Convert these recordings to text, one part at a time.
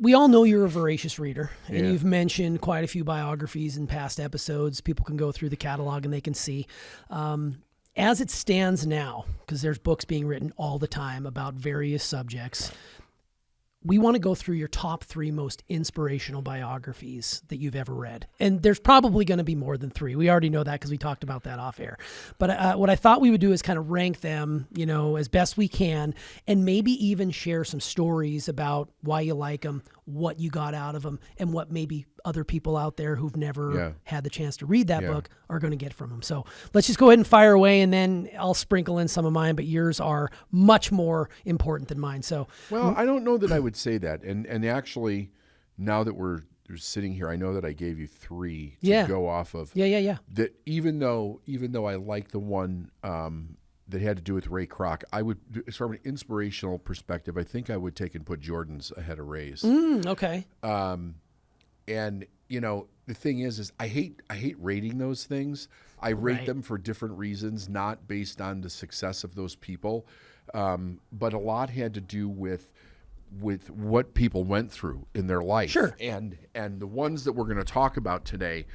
we all know you're a voracious reader, and Yeah. you've mentioned quite a few biographies in past episodes. People can go through the catalog and they can see. As it stands now, because there's books being written all the time about various subjects, we want to go through your top 3 most inspirational biographies that you've ever read. And there's probably going to be more than 3. We already know that because we talked about that off air. But what I thought we would do is kind of rank them, as best we can, and maybe even share some stories about why you like them, what you got out of them, and what maybe other people out there who've never had the chance to read that book are going to get from them. So let's just go ahead and fire away, and then I'll sprinkle in some of mine, but yours are much more important than mine. So, well, I don't know that I would say that. And actually, now that we're sitting here, I know that I gave you 3 to go off of. Yeah. That even though I like the one that had to do with Ray Kroc, I would, from an inspirational perspective, I think I would take and put Jordan's ahead of Ray's. Okay. And the thing is I hate rating those things. I rate them for different reasons, not based on the success of those people, but a lot had to do with what people went through in their life. Sure. And the ones that we're going to talk about today,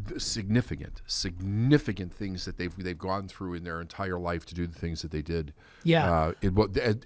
the significant things that they've gone through in their entire life to do the things that they did. Yeah.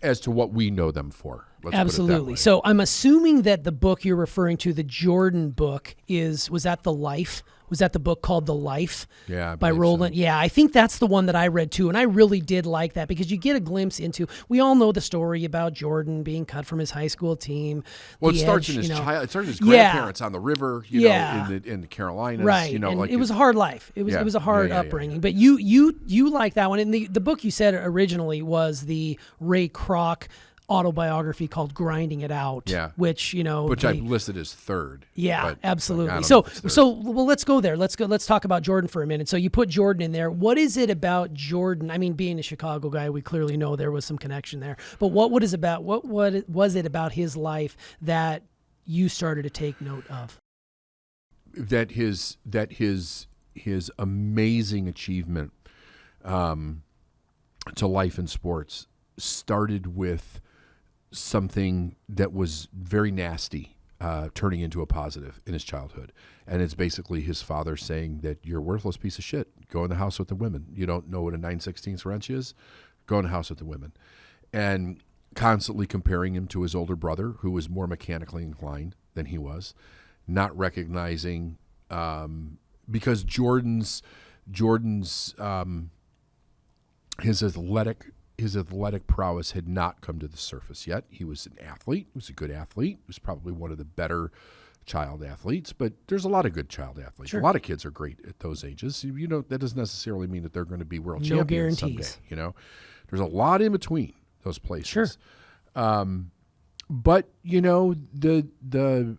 As to what we know them for. Let's Absolutely. Put it that way. So I'm assuming that the book you're referring to, the Jordan book, was that The Life? Was that the book called The Life? Yeah, I by believe Roland? so. Yeah, I think that's the one that I read too, and I really did like that because you get a glimpse into. We all know the story about Jordan being cut from his high school team. Well, it starts in his grandparents on the river, in the Carolinas, right? And it was a hard life. It was a hard upbringing. Yeah. But you like that one, and the book you said originally was the Ray Kroc autobiography called Grinding It Out, which I've listed as 3rd. Yeah, but, absolutely. Well, Let's go there. Let's talk about Jordan for a minute. So you put Jordan in there. What is it about Jordan? I mean, being a Chicago guy, we clearly know there was some connection there. But what was it about his life that you started to take note of? That his amazing achievement to life in sports started with something that was very nasty, turning into a positive in his childhood. And it's basically his father saying that you're a worthless piece of shit. Go in the house with the women. You don't know what a 9/16 wrench is? Go in the house with the women. And constantly comparing him to his older brother, who was more mechanically inclined than he was, not recognizing, because Jordan's his athletic prowess had not come to the surface yet. He was an athlete. He was a good athlete. He was probably one of the better child athletes, but there's a lot of good child athletes. Sure. A lot of kids are great at those ages. That doesn't necessarily mean that they're going to be world No champions guarantees. someday. There's a lot in between those places. Sure. But the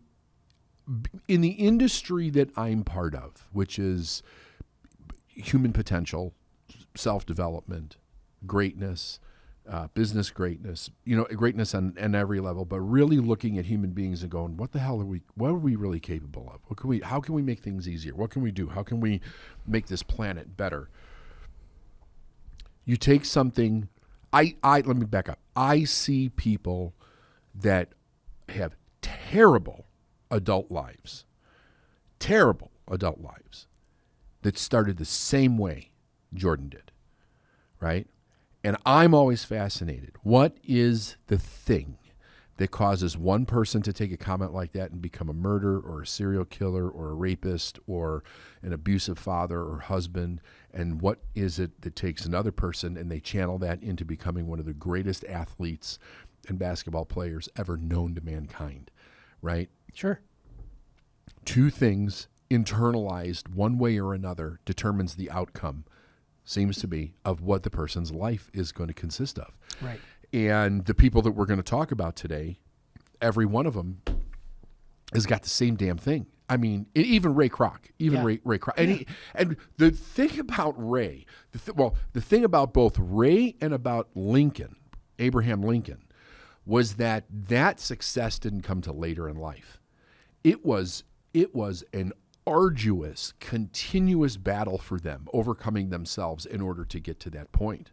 in the industry that I'm part of, which is human potential, self-development, greatness, business greatness, greatness on every level, but really looking at human beings and going, what are we really capable of? How can we make things easier? What can we do? How can we make this planet better? You take something, let me back up. I see people that have terrible adult lives that started the same way Jordan did, right? And I'm always fascinated. What is the thing that causes one person to take a comment like that and become a murderer or a serial killer or a rapist or an abusive father or husband? And what is it that takes another person and they channel that into becoming one of the greatest athletes and basketball players ever known to mankind, right? Sure. Two things internalized one way or another determines the outcome, seems to be, of what the person's life is going to consist of. Right. And the people that we're going to talk about today, every one of them has got the same damn thing. I mean, even Ray Kroc, Ray Kroc. And the thing about Ray, the thing about both Ray and about Lincoln, Abraham Lincoln, was that success didn't come till later in life. It was an arduous, continuous battle for them, overcoming themselves in order to get to that point.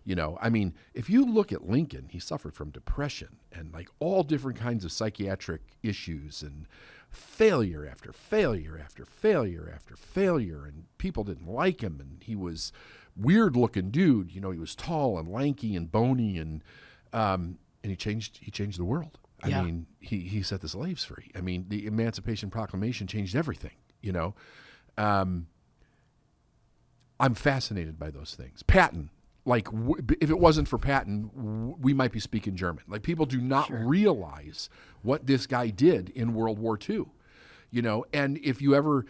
You know, I mean, if you look at Lincoln, he suffered from depression and like all different kinds of psychiatric issues and failure after failure after failure after failure. And people didn't like him. And he was weird looking dude. You know, he was tall and lanky and bony and he changed the world. I mean, he set the slaves free. I mean, the Emancipation Proclamation changed everything, you know. I'm fascinated by those things. Patton. Like, if it wasn't for Patton, we might be speaking German. Like, people do not realize what this guy did in World War II, you know. And if you ever,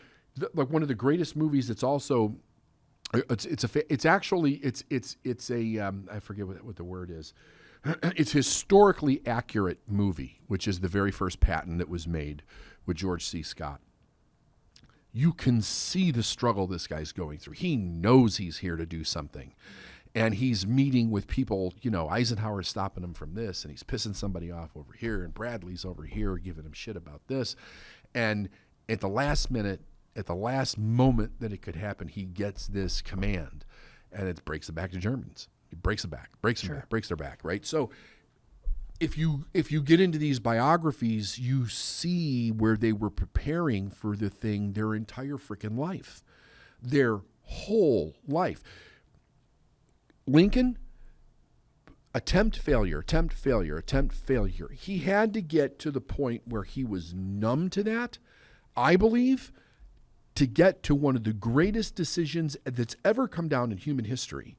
like, one of the greatest movies that's also, it's actually I forget what the word is. It's historically accurate movie, which is the very first Patton that was made with George C. Scott. You can see the struggle this guy's going through. He knows he's here to do something. And he's meeting with people, you know, Eisenhower's stopping him from this, and he's pissing somebody off over here, and Bradley's over here giving him shit about this. And at the last minute, at the last moment that it could happen, he gets this command, and it breaks it back to Germans. He breaks it back, breaks their back, right? So if you get into these biographies, you see where they were preparing for the thing their entire freaking life, their whole life. Lincoln, attempt, failure. He had to get to the point where he was numb to that, I believe, to get to one of the greatest decisions that's ever come down in human history,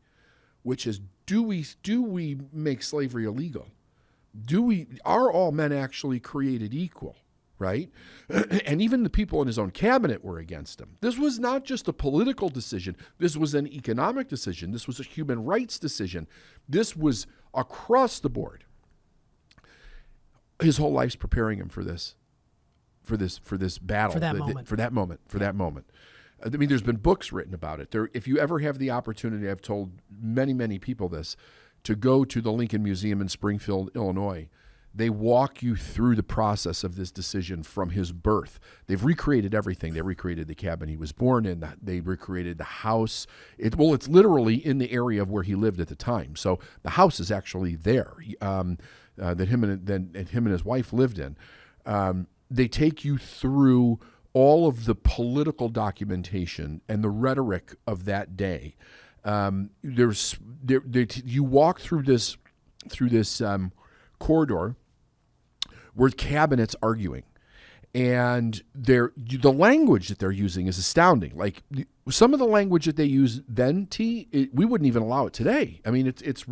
which is, do we make slavery illegal? Are all men actually created equal? Right? And even the people in his own cabinet were against him. This was not just a political decision. This was an economic decision. This was a human rights decision. This was across the board. His whole life's preparing him for this battle. For that moment. I mean, there's been books written about it. If you ever have the opportunity, I've told many, many people this, to go to the Lincoln Museum in Springfield, Illinois. They walk you through the process of this decision from his birth. They've recreated everything. They recreated the cabin he was born in. They recreated the house. It's literally in the area of where he lived at the time. So the house is actually there that him and his wife lived in. They take you through all of the political documentation and the rhetoric of that day. You walk through this corridor where cabinets arguing, and the language that they're using is astounding. Like some of the language that they use then, we wouldn't even allow it today. I mean, it's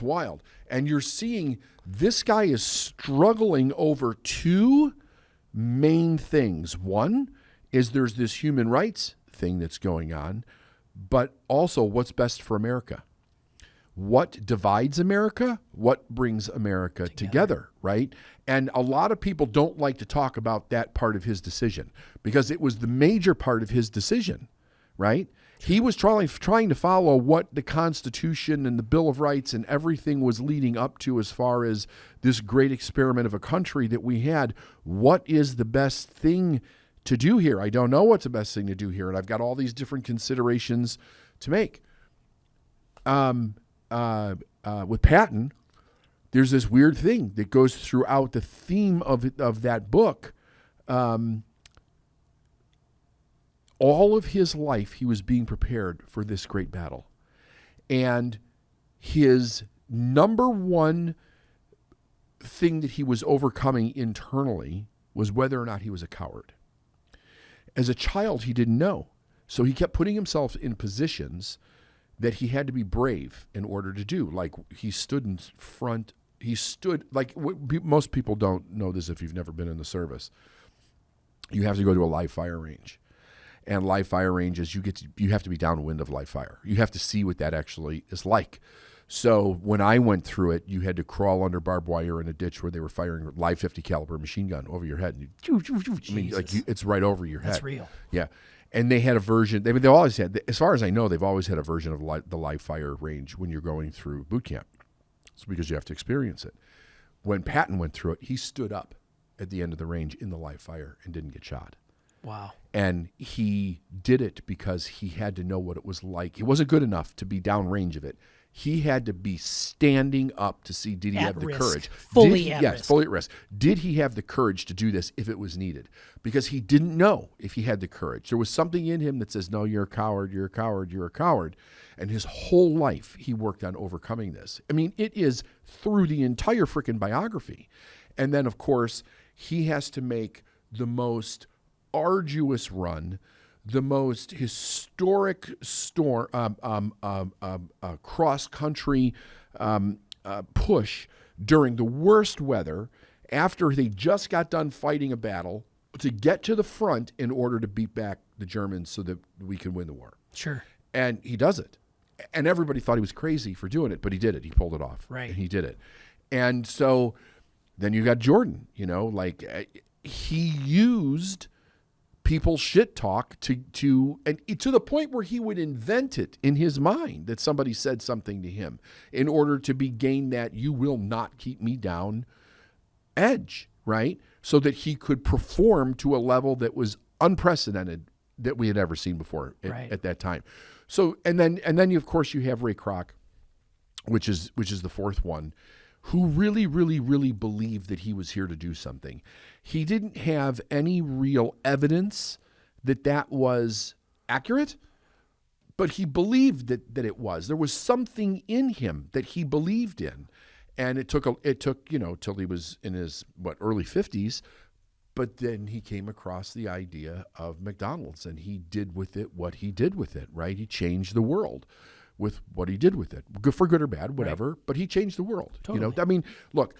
wild. And you're seeing this guy is struggling over two main things. One is there's this human rights thing that's going on, but also what's best for America. What divides America? What brings America together, right? And a lot of people don't like to talk about that part of his decision because it was the major part of his decision, right? He was trying to follow what the Constitution and the Bill of Rights and everything was leading up to as far as this great experiment of a country that we had. What is the best thing to do here? I don't know what's the best thing to do here, and I've got all these different considerations to make. With Patton, there's this weird thing that goes throughout the theme of that book. All of his life, he was being prepared for this great battle. And his number one thing that he was overcoming internally was whether or not he was a coward. As a child, he didn't know. So he kept putting himself in positions that he had to be brave in order to do. Like he stood in front, most people don't know this if you've never been in the service. You have to go to a live fire range. And live fire ranges, you have to be downwind of live fire. You have to see what that actually is like. So when I went through it, you had to crawl under barbed wire in a ditch where they were firing a live 50 caliber machine gun over your head. It's right over your head. That's real. Yeah. And they had a version, they always had, as far as I know, they've always had a version of the live fire range when you're going through boot camp. It's because you have to experience it. When Patton went through it, he stood up at the end of the range in the live fire and didn't get shot. Wow. And he did it because he had to know what it was like. He wasn't good enough to be downrange of it. he had to be standing up to see, did he have the courage? Fully at risk. Fully at risk. Did he have the courage to do this if it was needed? Because he didn't know if he had the courage. There was something in him that says, no, you're a coward, you're a coward, you're a coward. And his whole life, he worked on overcoming this. I mean, it is through the entire freaking biography. And then, of course, he has to make the most arduous run, the most historic cross-country push during the worst weather after they just got done fighting a battle to get to the front in order to beat back the Germans so that we can win the war. Sure. And he does it. And everybody thought he was crazy for doing it, but he did it. He pulled it off. Right. And he did it. And so then you got Jordan, he used people's shit talk to the point where he would invent it in his mind that somebody said something to him in order to gain that you will not keep me down edge, right? So that he could perform to a level that was unprecedented that we had ever seen before at that time. So and then you, of course, you have Ray Kroc, which is the fourth one, who really, really, really believed that he was here to do something. He didn't have any real evidence that was accurate, but he believed that it was. There was something in him that he believed in, and it took till he was in his early 50s, but then he came across the idea of McDonald's, and he did with it what he did with it. Right? He changed the world with what he did with it, good for good or bad, whatever. Right. But he changed the world. Totally. I mean, look,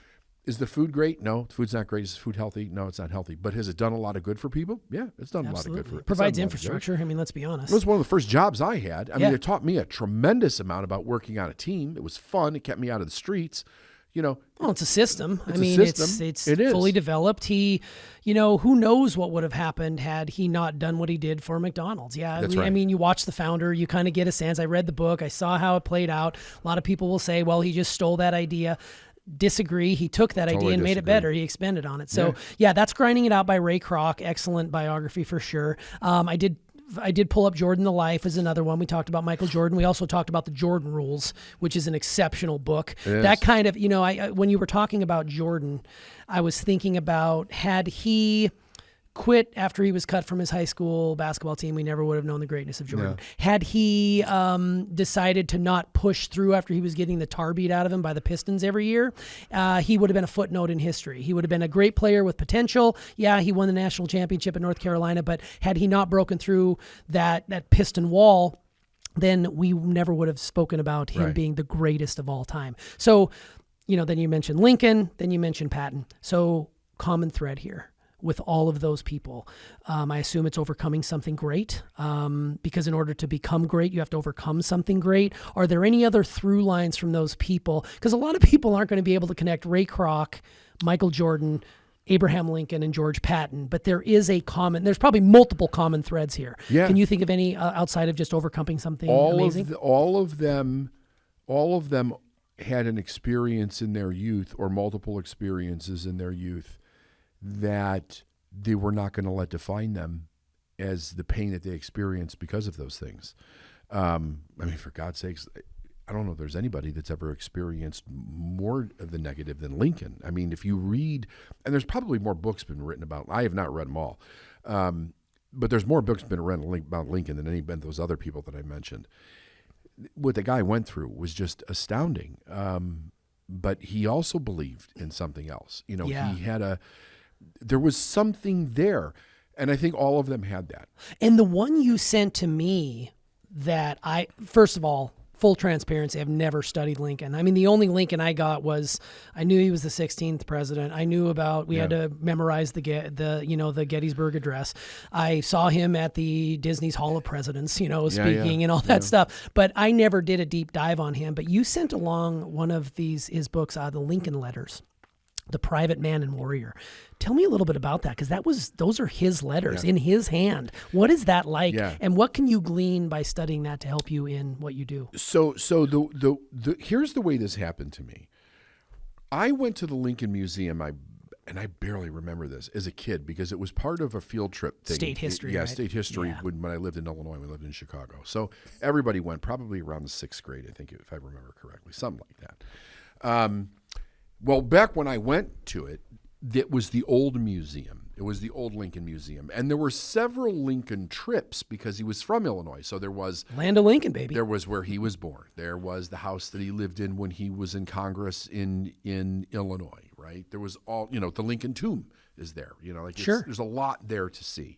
is the food great? No, the food's not great. Is the food healthy? No, it's not healthy. But has it done a lot of good for people? Yeah, it's done a lot of good for. It provides infrastructure. I mean, let's be honest. It was one of the first jobs I had. I mean, it taught me a tremendous amount about working on a team. It was fun. It kept me out of the streets. Well, it's a system. It's It is. fully developed. He, who knows what would have happened had he not done what he did for McDonald's. Yeah. That's right. I mean, you watch the founder, you kind of get a sense. I read the book. I saw how it played out. A lot of people will say, well, he just stole that idea. Disagree. He took that idea and made it better. He expanded on it. So that's Grinding It Out by Ray Kroc. Excellent biography for sure. I did pull up Jordan the Life as another one. We talked about Michael Jordan. We also talked about the Jordan Rules, which is an exceptional book. That kind of, when you were talking about Jordan, I was thinking about, had he quit after he was cut from his high school basketball team, we never would have known the greatness of Jordan. Yeah. Had he decided to not push through after he was getting the tar beat out of him by the Pistons every year, he would have been a footnote in history. He would have been a great player with potential. Yeah, he won the national championship in North Carolina, but had he not broken through that Piston wall, then we never would have spoken about him being the greatest of all time. So, then you mentioned Lincoln, then you mentioned Patton. So common thread here with all of those people. I assume it's overcoming something great, because in order to become great, you have to overcome something great. Are there any other through lines from those people? Because a lot of people aren't going to be able to connect Ray Kroc, Michael Jordan, Abraham Lincoln, and George Patton, but there's probably multiple common threads here. Yeah. Can you think of any outside of just overcoming something amazing? All of them had an experience in their youth, or multiple experiences in their youth, that they were not going to let define them as the pain that they experienced because of those things. For God's sakes, I don't know if there's anybody that's ever experienced more of the negative than Lincoln. I mean, if you read, and there's probably more books been written about, I have not read them all, but there's more books been written about Lincoln than any of those other people that I mentioned. What the guy went through was just astounding. But he also believed in something else. He had there was something there. And I think all of them had that. And the one you sent to me that first of all, full transparency, I've never studied Lincoln. I mean, the only Lincoln I got was, I knew he was the 16th president. I knew about, we had to memorize the Gettysburg Address. I saw him at the Disney's Hall of Presidents, speaking and all that stuff. But I never did a deep dive on him. But you sent along one of his books, the Lincoln Letters, The Private Man and Warrior. Tell me a little bit about that, because those are his letters in his hand. What is that like, and what can you glean by studying that to help you in what you do? So here's the way this happened to me. I went to the Lincoln Museum. and I barely remember this as a kid because it was part of a field trip thing. State history, Yeah, right? state history Yeah. when I lived in Illinois. We lived in Chicago. So everybody went probably around the 6th grade, I think, if I remember correctly, something like that. Well, back when I went to it, it was the old museum. It was the old Lincoln Museum. And there were several Lincoln trips because he was from Illinois. So there was Land of Lincoln, baby. there was where he was born. There was the house that he lived in when he was in Congress in Illinois, right? There was all, the Lincoln Tomb is there. Sure. There's a lot there to see.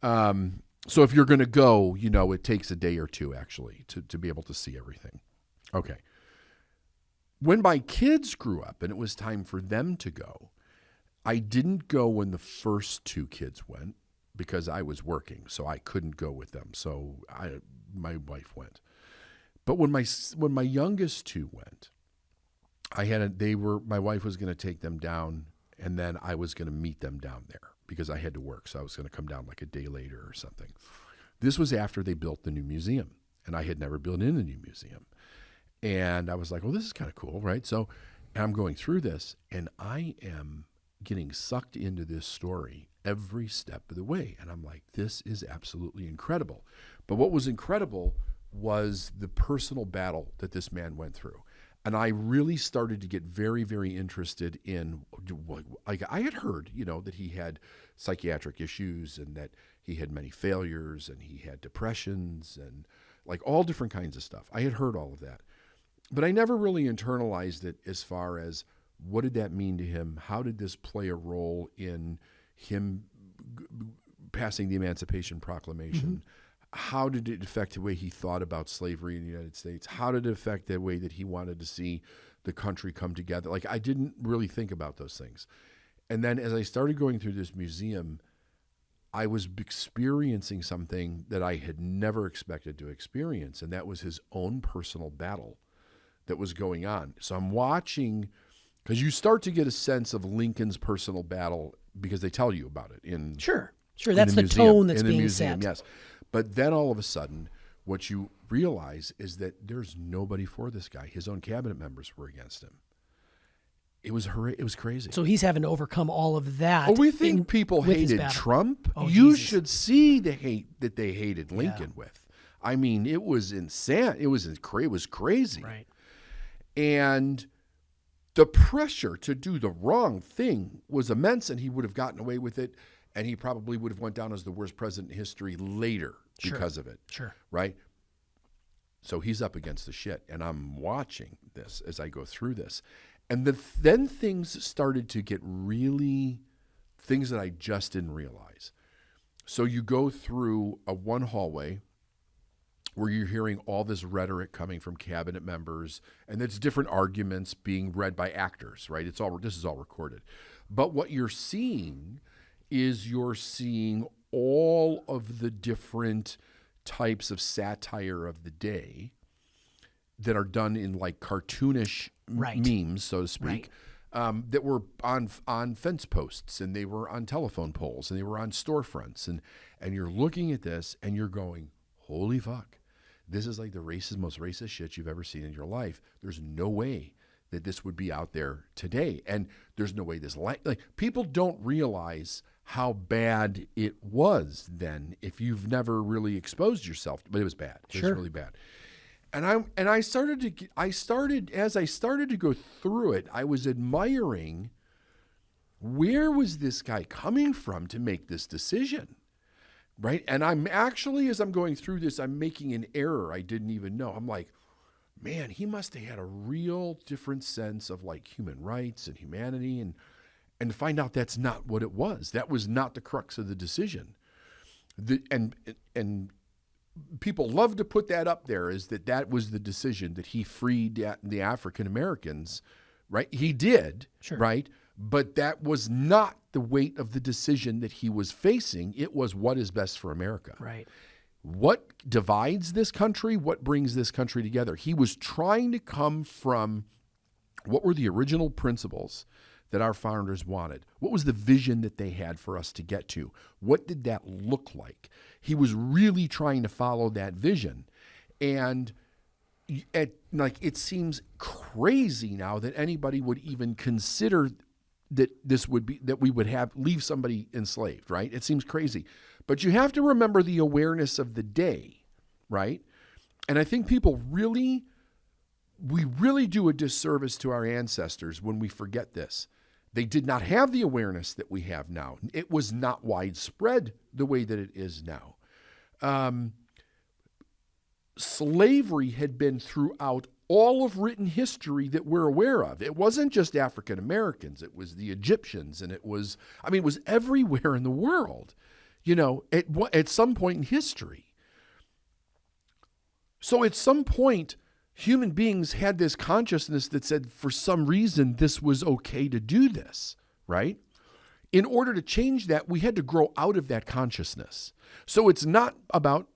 So if you're going to go, it takes a day or two actually to be able to see everything. Okay. When my kids grew up and it was time for them to go, I didn't go when the first 2 kids went because I was working, so I couldn't go with them. So my wife went. But when my youngest 2 went, my wife was going to take them down, and then I was going to meet them down there because I had to work. So I was going to come down like a day later or something. This was after they built the new museum, and I had never been in the new museum. And I was like, well, this is kind of cool, right? So I'm going through this, and I am getting sucked into this story every step of the way. And I'm like, this is absolutely incredible. But what was incredible was the personal battle that this man went through. And I really started to get very, very interested in, like I had heard, that he had psychiatric issues and that he had many failures and he had depressions and like all different kinds of stuff. I had heard all of that. But I never really internalized it as far as what did that mean to him? How did this play a role in him passing the Emancipation Proclamation? How did it affect the way he thought about slavery in the United States? How did it affect the way that he wanted to see the country come together? Like, I didn't really think about those things. And then as I started going through this museum, I was experiencing something that I had never expected to experience, and that was his own personal battle that was going on. So I'm watching, because you start to get a sense of Lincoln's personal battle because they tell you about it in Sure. in That's the museum, tone that's in the being museum, set. yes. But then all of a sudden, what you realize is that there's nobody for this guy. His own cabinet members were against him. It was crazy. So he's having to overcome all of that. Oh, we think people with his hated battle. Trump. Oh, You Jesus. should see the hate that they hated Lincoln with. I mean, it was insane. It was crazy. Right. And the pressure to do the wrong thing was immense, and he would have gotten away with it, and he probably would have went down as the worst president in history later because of it. Sure. Right? So he's up against the shit, and I'm watching this as I go through this. And then things started to get really things that I just didn't realize. So you go through one hallway where you're hearing all this rhetoric coming from cabinet members, and it's different arguments being read by actors, right? This is all recorded. But what you're seeing is all of the different types of satire of the day that are done in like cartoonish memes, so to speak, that were on fence posts, and they were on telephone poles, and they were on storefronts, and you're looking at this and you're going, holy fuck. This is like the most racist shit you've ever seen in your life. There's no way that this would be out there today. And there's no way people don't realize how bad it was then if you've never really exposed yourself. But it was bad. It was really bad. And as I started to go through it, I was admiring where was this guy coming from to make this decision? Right? And I'm actually, as I'm going through this, I'm making an error I didn't even know. I'm like, man, he must have had a real different sense of like human rights and humanity, and to find out that's not what it was. That was not the crux of the decision. And people love to put that up there, is that was the decision that he freed the African Americans, right? He did, right? But that was not the weight of the decision that he was facing. It was what is best for America. Right. What divides this country? What brings this country together? He was trying to come from what were the original principles that our founders wanted? What was the vision that they had for us to get to? What did that look like? He was really trying to follow that vision. And it seems crazy now that anybody would even consider that we would leave somebody enslaved, right? It seems crazy. But you have to remember the awareness of the day, right? And I think we really do a disservice to our ancestors when we forget this. They did not have the awareness that we have now. It was not widespread the way that it is now. Slavery had been throughout all of written history that we're aware of. It wasn't just African Americans. It was the Egyptians, and it was everywhere in the world, at some point in history. So at some point, human beings had this consciousness that said, for some reason, this was okay to do this, right? In order to change that, we had to grow out of that consciousness. So it's not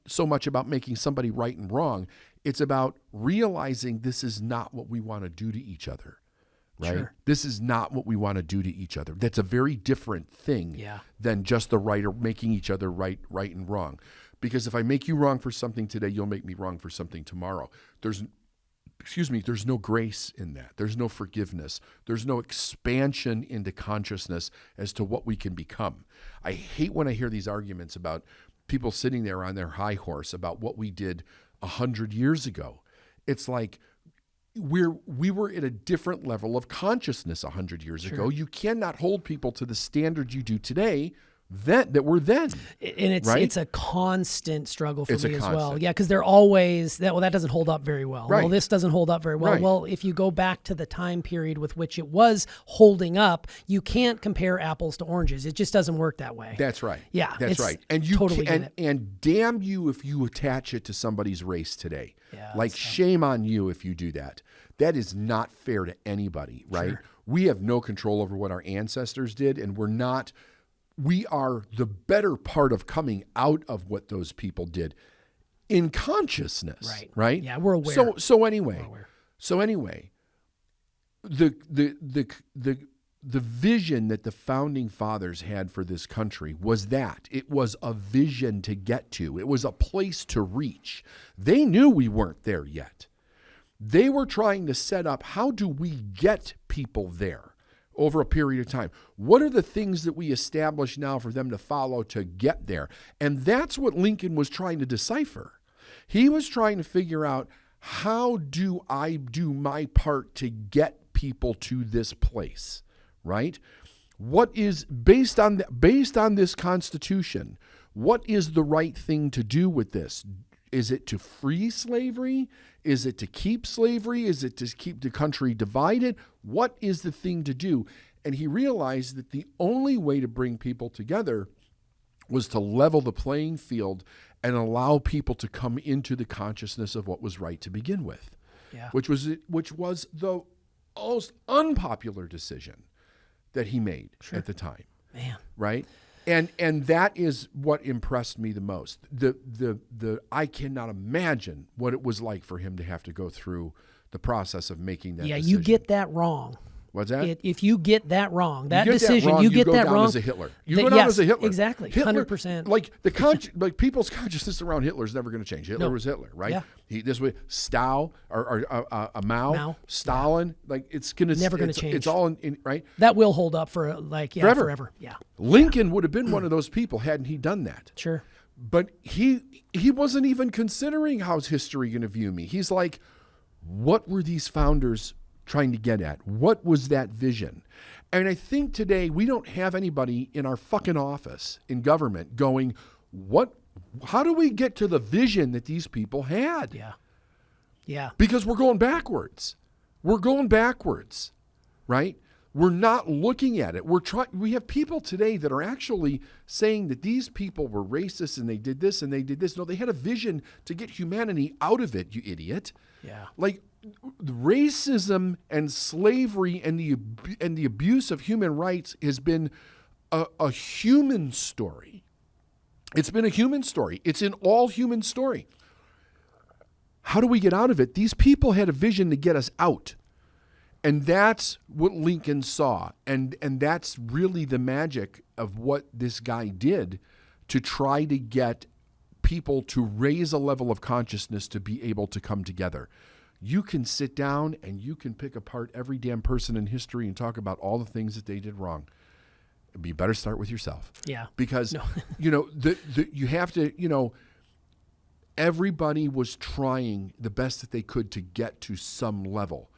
so much about making somebody right and wrong. It's about realizing this is not what we want to do to each other, right? Sure. This is not what we want to do to each other. That's a very different thing than just the right or making each other right and wrong. Because if I make you wrong for something today, you'll make me wrong for something tomorrow. There's no grace in that. There's no forgiveness. There's no expansion into consciousness as to what we can become. I hate when I hear these arguments about people sitting there on their high horse about what we did 100 years ago. It's like we were at a different level of consciousness 100 years ago. You cannot hold people to the standard you do today that were then. And it's a constant struggle for me as well. Yeah, because they're always that doesn't hold up very well. Right. Well, this doesn't hold up very well. Right. Well, if you go back to the time period with which it was holding up, you can't compare apples to oranges. It just doesn't work that way. That's right. Yeah, that's right. And you totally and damn you if you attach it to somebody's race today. Yeah, shame on you if you do that. That is not fair to anybody, right? Sure. We have no control over what our ancestors did, and we are the better part of coming out of what those people did in consciousness, right? Yeah, we're aware. So anyway, the vision that the founding fathers had for this country was that it was a vision to get to. It was a place to reach. They knew we weren't there yet. They were trying to set up, how do we get people there? Over a period of time. What are the things that we establish now for them to follow to get there? And that's what Lincoln was trying to decipher. He was trying to figure out, how do I do my part to get people to this place, right? What is, based on this Constitution, what is the right thing to do with this? Is it to free slavery? Is it to keep slavery? Is it to keep the country divided? What is the thing to do? And he realized that the only way to bring people together was to level the playing field and allow people to come into the consciousness of what was right to begin with, which was the most unpopular decision that he made at the time. Man. Right? And that is what impressed me the most. I cannot imagine what it was like for him to have to go through the process of making that decision. You get that wrong. What's that? If you get that wrong, you get that wrong as a Hitler. You go down as a Hitler. Exactly. Hitler, 100%. Like people's consciousness around Hitler is never going to change. Hitler was Hitler, right? Yeah. This way, Mao, Stalin, it's never going to change. It's all in right. That will hold up for forever. Yeah. Lincoln would have been one of those people hadn't he done that. Sure. But he wasn't even considering how's history going to view me. He's like, what were these founders trying to get at? What was that vision? And I think today we don't have anybody in our fucking office in government going, how do we get to the vision that these people had? Yeah. Yeah. Because we're going backwards. Right? We're not looking at it. We have people today that are actually saying that these people were racist and they did this and they did this. No, they had a vision to get humanity out of it, you idiot. Yeah. Racism and slavery and the abuse of human rights has been a human story. It's been a human story. It's an all human story. How do we get out of it? These people had a vision to get us out. And that's what Lincoln saw. And that's really the magic of what this guy did to try to get people to raise a level of consciousness to be able to come together. you can sit down and you can pick apart every damn person in history and talk about all the things that they did wrong. But you better start with yourself. Yeah. Because, you have to, everybody was trying the best that they could to get to some level.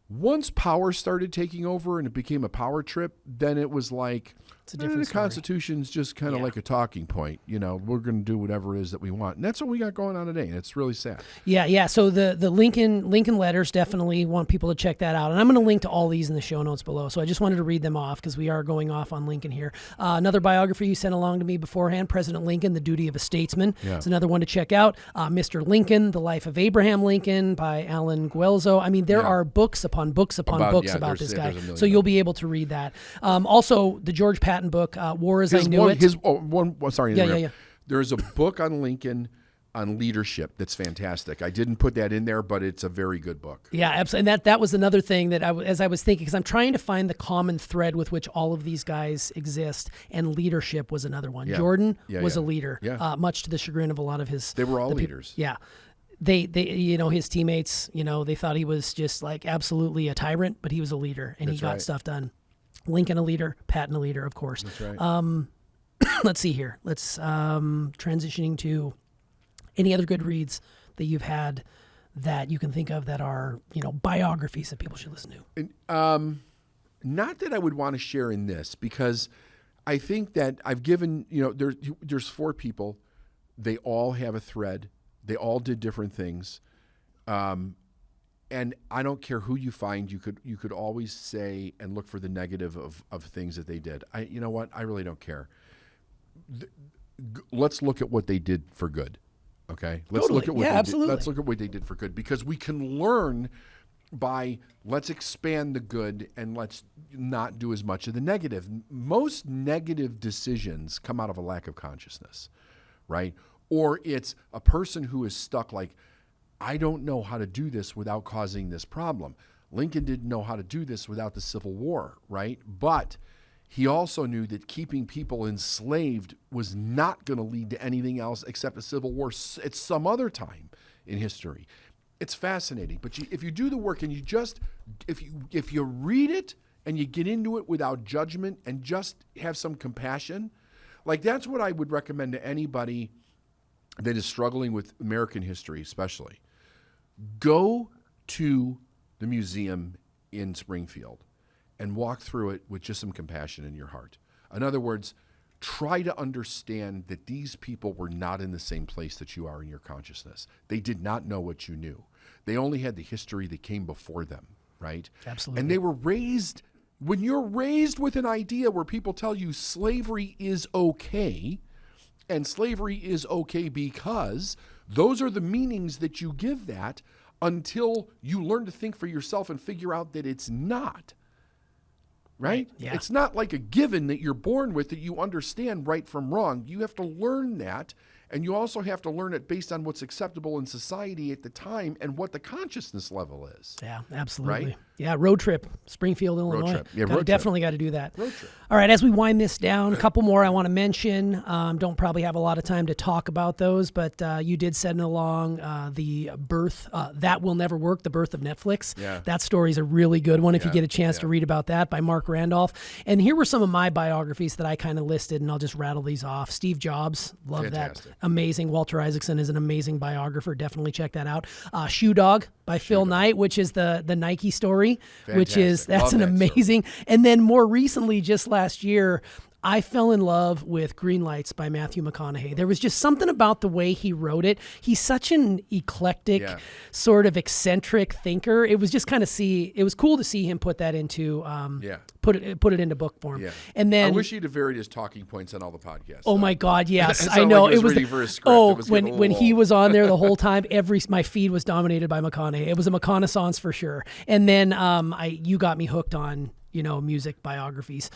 Once power started taking over and it became a power trip, then it was like, it's a different the story. Constitution's just kind of like a talking point. We're going to do whatever it is that we want. And that's what we got going on today. And it's really sad. Yeah. So the Lincoln letters, definitely want people to check that out. And I'm going to link to all these in the show notes below. So I just wanted to read them off because we are going off on Lincoln here. Another biography you sent along to me beforehand, President Lincoln, The Duty of a Statesman. Yeah. It's another one to check out. Mr. Lincoln, The Life of Abraham Lincoln by Alan Guelzo. I mean, there are books upon books upon books about this guy. So you'll be able to read that. Also, the George Patton book, War as I Knew It. Yeah. There's a book on Lincoln on leadership that's fantastic. I didn't put that in there, but it's a very good book. Yeah, absolutely. And that was another thing that as I was thinking, because I'm trying to find the common thread with which all of these guys exist, and leadership was another one. Yeah. Jordan was a leader, Yeah. much to the chagrin of a lot of his. They were all leaders. Yeah. They his teammates, they thought he was just like absolutely a tyrant, but he was a leader and he got stuff done. Lincoln a leader, Patton a leader, of course. That's right. Let's see here. Let's transitioning to any other good reads that you've had that you can think of that are, biographies that people should listen to. Not that I would want to share in this, because I think that I've given, there's 4 people. They all have a thread. They all did different things. And I don't care who you find, you could always say and look for the negative of things that they did. You know what? I really don't care. Let's look at what they did for good. Okay? Let's look at what they did. Let's look at what they did for good, because we can learn by let's expand the good and let's not do as much of the negative. Most negative decisions come out of a lack of consciousness, right? Or it's a person who is stuck like, I don't know how to do this without causing this problem. Lincoln didn't know how to do this without the Civil War, right? But he also knew that keeping people enslaved was not going to lead to anything else except a civil war at some other time in history. It's fascinating. But if you do the work and you just, if you read it and you get into it without judgment and just have some compassion, like that's what I would recommend to anybody that is struggling with American history especially. Go to the museum in Springfield and walk through it with just some compassion in your heart. In other words, try to understand that these people were not in the same place that you are in your consciousness. They did not know what you knew. They only had the history that came before them, right? Absolutely. And they were raised, when you're raised with an idea where people tell you slavery is okay, and slavery is okay because those are the meanings that you give that until you learn to think for yourself and figure out that it's not. Right? Yeah. It's not like a given that you're born with that you understand right from wrong. You have to learn that, and you also have to learn it based on what's acceptable in society at the time and what the consciousness level is. Yeah, absolutely. Right? Yeah, road trip, Springfield, Illinois. Road trip. Yeah, Definitely got to do that. Road trip. All right, as we wind this down, a couple more I want to mention. Don't probably have a lot of time to talk about those, but you did send along the birth, That Will Never Work, The Birth of Netflix. Yeah. That story is a really good one if you get a chance to read about that, by Mark Randolph. And here were some of my biographies that I kind of listed, and I'll just rattle these off. Steve Jobs, love Fantastic. that. Amazing. Walter Isaacson is an amazing biographer. Definitely check that out. Shoe Dog by Phil Knight, which is the Nike story, which is, that's Love an that amazing. And then more recently, just last year, I fell in love with Green Lights by Matthew McConaughey. There was just something about the way he wrote it. He's such an eclectic, sort of eccentric thinker. It was just kind of it was cool to see him put that into, put it into book form. Yeah. And then I wish he'd have varied his talking points on all the podcasts. Oh my God, yes, I know. Like It was reading for his script. When he was on there the whole time, my feed was dominated by McConaughey. It was a McConaissance for sure. And then you got me hooked on music biographies.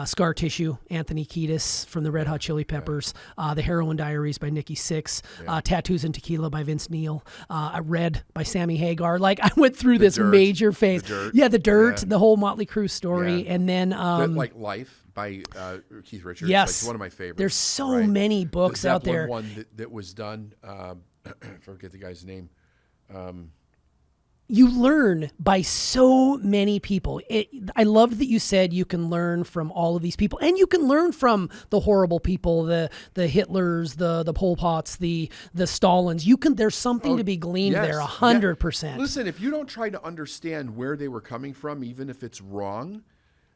Scar Tissue, Anthony Kiedis from the Red Hot Chili Peppers. The Heroin Diaries by Nikki Sixx. Tattoos and Tequila by Vince Neil. Red by Sammy Hagar. Like, I went through this major phase. The Dirt, the whole Motley Crue story. And then like Life by Keith Richards. Yes, like one of my favorites. There's so many books out there. One that was done. I forget the guy's name. you learn by so many people. I love that you said you can learn from all of these people, and you can learn from the horrible people, the Hitlers, the Pol Pots, the Stalins. There's something to be gleaned yes. there, 100%. Listen, if you don't try to understand where they were coming from, even if it's wrong,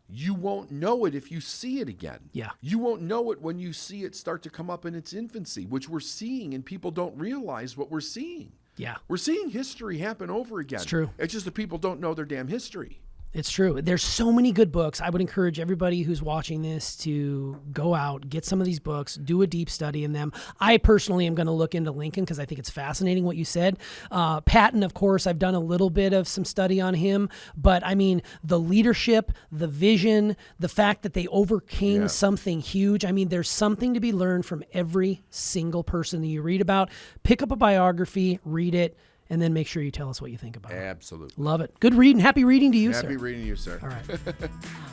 you won't know it if you see it again. Yeah. You won't know it when you see it start to come up in its infancy, which we're seeing, and people don't realize what we're seeing. Yeah. We're seeing history happen over again. It's true. It's just that people don't know their damn history. It's true. There's so many good books. I would encourage everybody who's watching this to go out, get some of these books, do a deep study in them. I personally am going to look into Lincoln because I think it's fascinating what you said. Patton, of course, I've done a little bit of some study on him, but I mean, the leadership, the vision, the fact that they overcame something huge. I mean, there's something to be learned from every single person that you read about. Pick up a biography, read it, and then make sure you tell us what you think about it. Absolutely. Love it. Good reading. Happy reading to you, sir. Happy reading to you, sir. All right.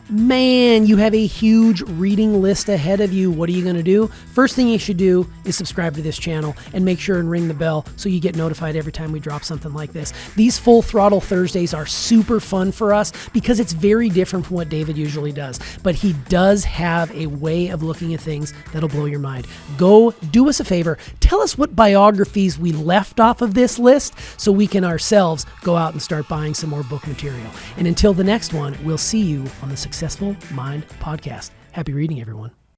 Man, you have a huge reading list ahead of you. What are you going to do? First thing you should do is subscribe to this channel and make sure and ring the bell so you get notified every time we drop something like this. These Full Throttle Thursdays are super fun for us because it's very different from what David usually does. But he does have a way of looking at things that'll blow your mind. Go do us a favor. Tell us what biographies we left off of this list so we can ourselves go out and start buying some more book material. And until the next one, we'll see you on the Successful Mind Podcast. Happy reading, everyone.